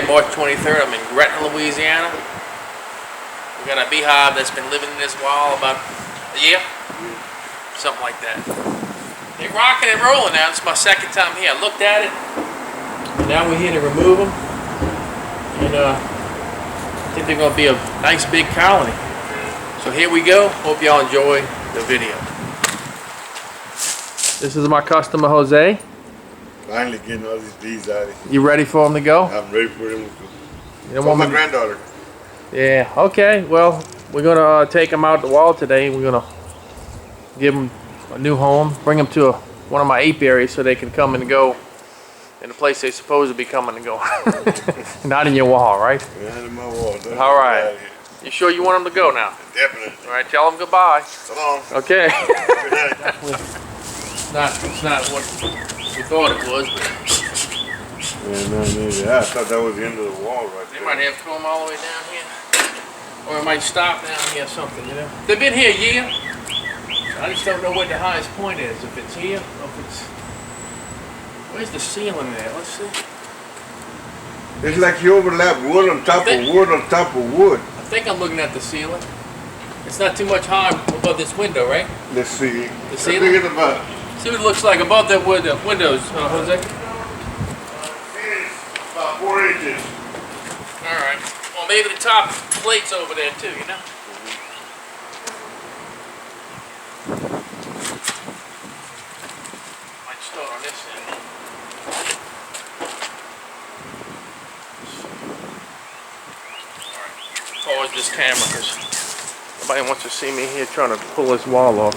March 23rd. I'm in Gretna, Louisiana. We got a beehive that's been living in this wall about a year, something like that. They're rocking and rolling now. It's my second time here. I looked at it. Now we're here to remove them, and I think they're going to be a nice big colony. So here we go. Hope y'all enjoy the video. This is my customer Jose. Finally getting all these bees out of here. You ready for them to go? I'm ready for them to go. You don't for want my me granddaughter. Yeah, okay. Well, we're going to take them out the wall today. We're going to give them a new home, bring them to one of my apiaries so they can come and go in the place they're supposed to be coming and going. Not in your wall, right? Not in my wall. All right. You sure you want them to go now? Definitely. All right, tell them goodbye. So long. Okay. Good night. It's not what we thought it was, but Yeah, no, neither. I thought that was the end of the wall right they there. might have to come all the way down here. Or it might stop down here or something, you know? They've been here a year. I just don't know what the highest point is. If it's here, or if it's... Where's the ceiling there? Let's see. It's like you overlap wood on top of wood on top of wood. I think I'm looking at the ceiling. It's not too much high above this window, right? Let's see. The ceiling? Look at the bottom. See what it looks like above that windows, Jose? It's about 4 inches. Alright. Well, maybe the top plate's over there too, you know? Might start on this end. Alright. Pause this camera because nobody wants to see me here trying to pull this wall off.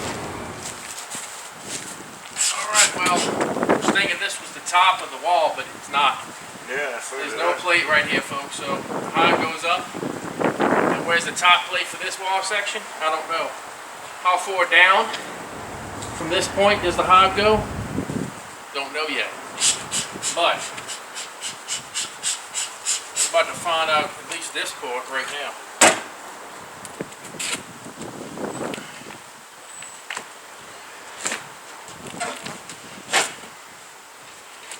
Alright, well, I was thinking this was the top of the wall, but it's not. Yeah, so There's no plate right here, folks, so the hive goes up. And where's the top plate for this wall section? I don't know. How far down from this point does the hive go? Don't know yet. But I'm about to find out at least this part right now.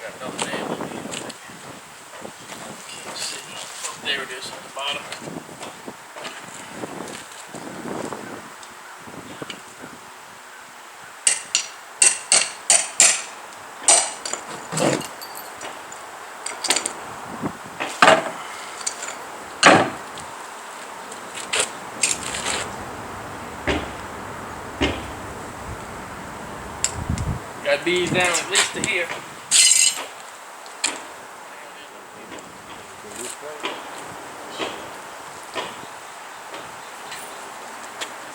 Got another nail in here. Can't see. Oh, there it is on the bottom. Got bees down at least to here.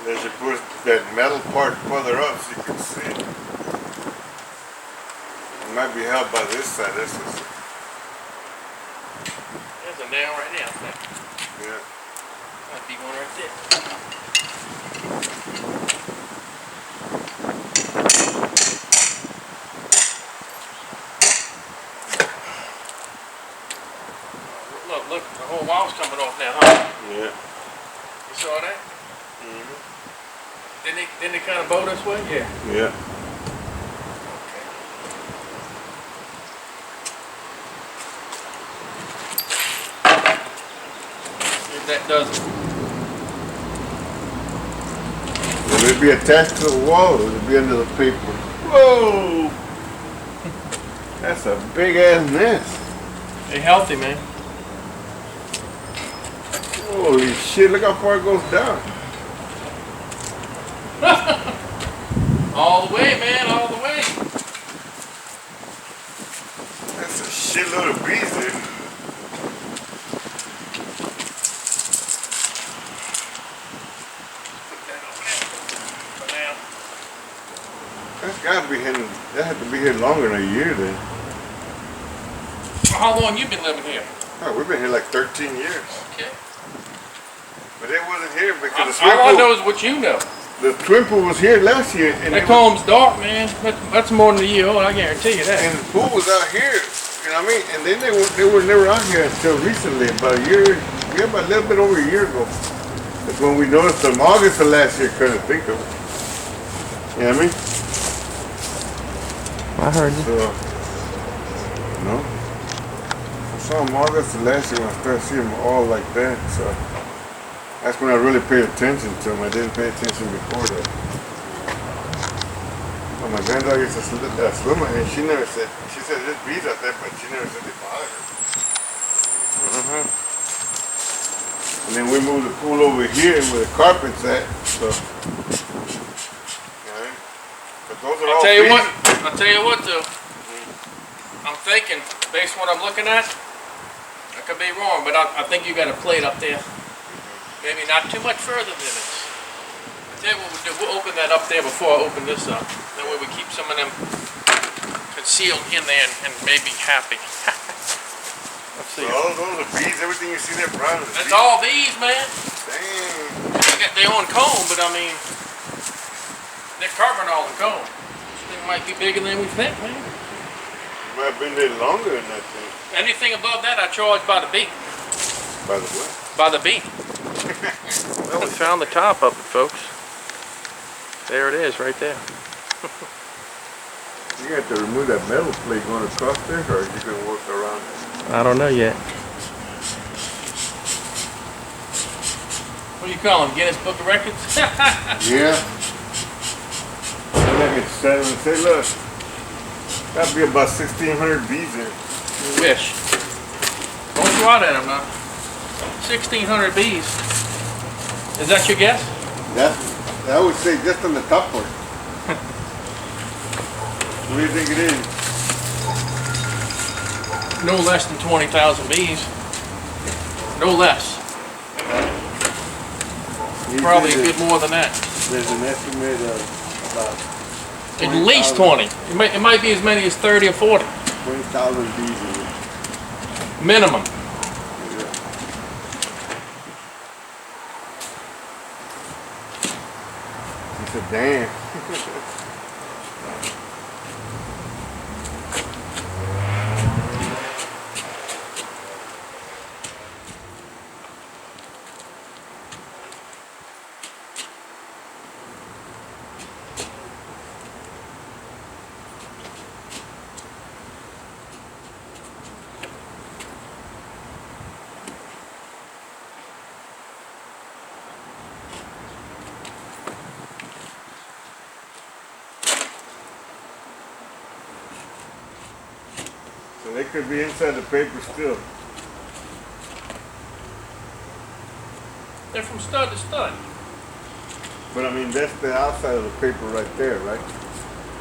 There's a push that metal part further up so you can see it. It might be held by this side. This is. There's a nail right there, I think. Yeah. Might be one right there. Look, the whole wall's coming off now, huh? Yeah. You saw that? Mm-hmm. Didn't they kind of bow this way? Yeah. Yeah. If that does it. Will it be attached to the wall or will it be under the paper? Whoa! That's a big ass nest. They healthy, man. Holy shit, look how far it goes down. All the way, man, all the way. That's a shitload of bees there. Put that over there for now. That's gotta be here, that had to be here longer than a year then. Well, how long you been living here? Oh, we've been here like 13 years. Okay. But it wasn't here because All I know is what you know. the twin pool was here last year. And That comb's dark, man. That's more than a year old, I guarantee you that. And the pool was out here, you know what I mean? And then they were never out here until recently, about a year, yeah, about a little bit over a year ago. That's when we noticed them. August of last year, couldn't think of it. You know what I mean? I heard you. So, no. saw them August of last year when I started seeing them all like that. So that's when I really paid attention to them. I didn't pay attention before that. Well, my granddaughter used to swim, and she never said, she said there's bees out there, but she never said they bothered her. And then we moved the pool over here where the carpet's at, so. Yeah. But those are all I'll tell you bees. what though. I'm thinking, based on what I'm looking at, I could be wrong, but I think you got a plate up there. Maybe not too much further than this. I'll tell you what we'll do, we'll open that up there before I open this up. That way we keep some of them concealed in there and maybe happy. Let's see. So all those are bees, everything you see there brown is That's bees. all bees, man. Damn. They got their own comb, but I mean, they're covering all the comb. This thing might be bigger than we think, man. You might have been there longer than that thing. Anything above that, I charge by the bee. By the way. By the bee. Well, we found the top of it, folks. There it is, right there. You have to remove that metal plate going across there, or you can work around it? I don't know yet. What do you call them? Guinness Book of Records? Yeah. And I can set them and say, look, that'd be about 1,600 bees there. You wish. Don't throw out at them now. 1,600 bees. Is that your guess? I would say just on the top part. What do you think it is? No less than 20,000 bees. No less. Probably a bit more than that. There's an estimate of about At least 20. It might be as many as 30 or 40. 20,000 bees in it. Minimum. He said, damn. So they could be inside the paper still. They're from stud to stud. But I mean, that's the outside of the paper right there, right?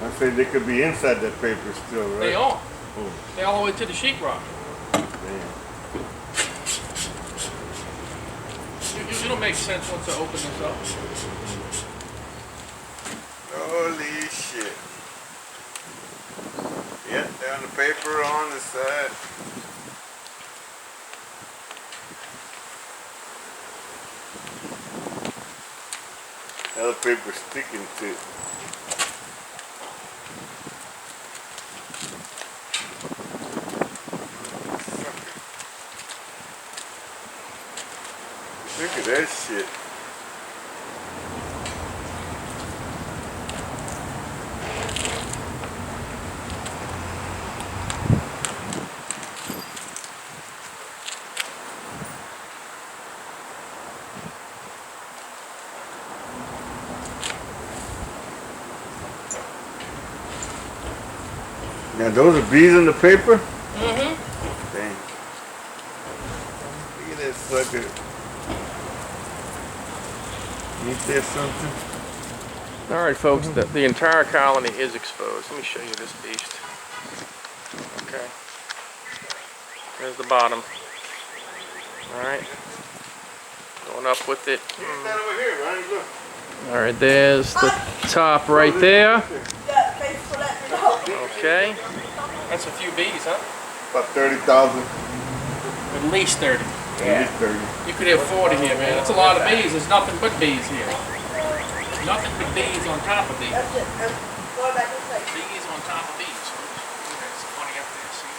I say they could be inside that paper still, right? They are. Oh, They're all the way to the sheetrock. damn. It'll make sense once I open this up. Holy shit. Yep, down the paper on the side. Now the paper's sticking to it. Look at that shit. Now those are bees in the paper? Mm-hmm. Dang. Look at that sucker. Ain't that something? All right, folks, the entire colony is exposed. Let me show you this beast. Okay. There's the bottom. All right. Going up with it. Here's that over here, Ronnie, look. All right, there's the top right there. Okay. That's a few bees, huh? About 30,000. At least 30. At least 30. You could have 40 here, man. That's a lot of bees. There's nothing but bees here. Nothing but bees on top of bees. Bees on top of bees. That's funny up there, see?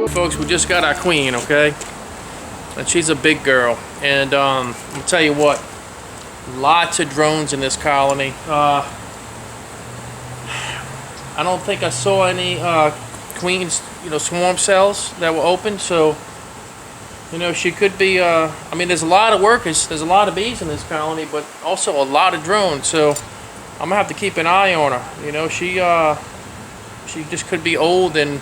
Folks, we just got our queen, okay? And she's a big girl. And I'll tell you what, lots of drones in this colony. I don't think I saw any queens, swarm cells that were open. So, she could be. I mean, there's a lot of workers. There's a lot of bees in this colony, but also a lot of drones. So, I'm gonna have to keep an eye on her. She just could be old and.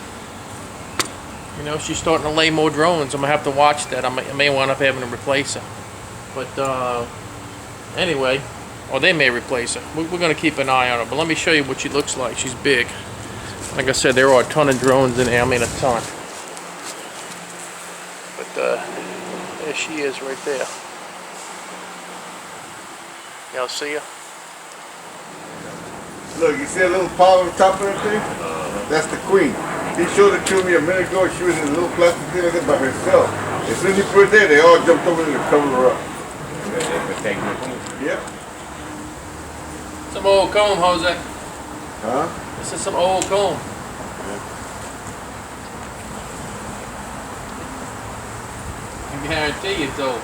She's starting to lay more drones. I'm gonna have to watch that. I may wind up having to replace her. But anyway, or they may replace her. We're gonna keep an eye on her. But let me show you what she looks like. She's big. Like I said, there are a ton of drones in there. I mean, a ton. But there she is right there. Y'all see her? Look, you see a little pile on the top of that thing? That's the queen. He showed it to me a minute ago. She was in a little plastic thing like that by herself. As soon as he put it there, they all jumped over there to cover her up. Yep. Some old comb, Jose. Huh? This is some old comb. I guarantee it's old.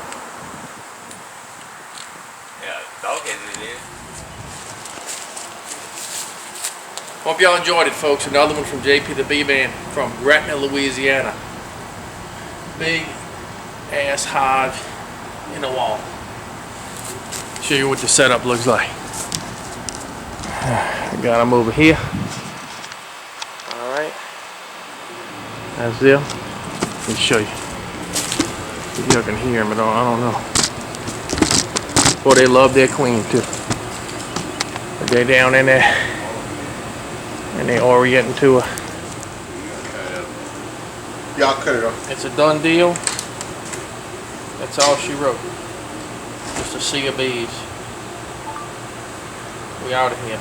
Yeah, dog headed it is. Hope y'all enjoyed it, folks. Another one from JPthebeeman from Gretna, Louisiana. Big ass hive in the wall. Show you what the setup looks like. I got them over here. Alright. That's them. Let me show you. If y'all can hear them at all, I don't know. Boy, they love their queen too. But they're down in there. And they orienting to her. Y'all cut it off. It's a done deal. That's all she wrote. Just a sea of bees. We out of here.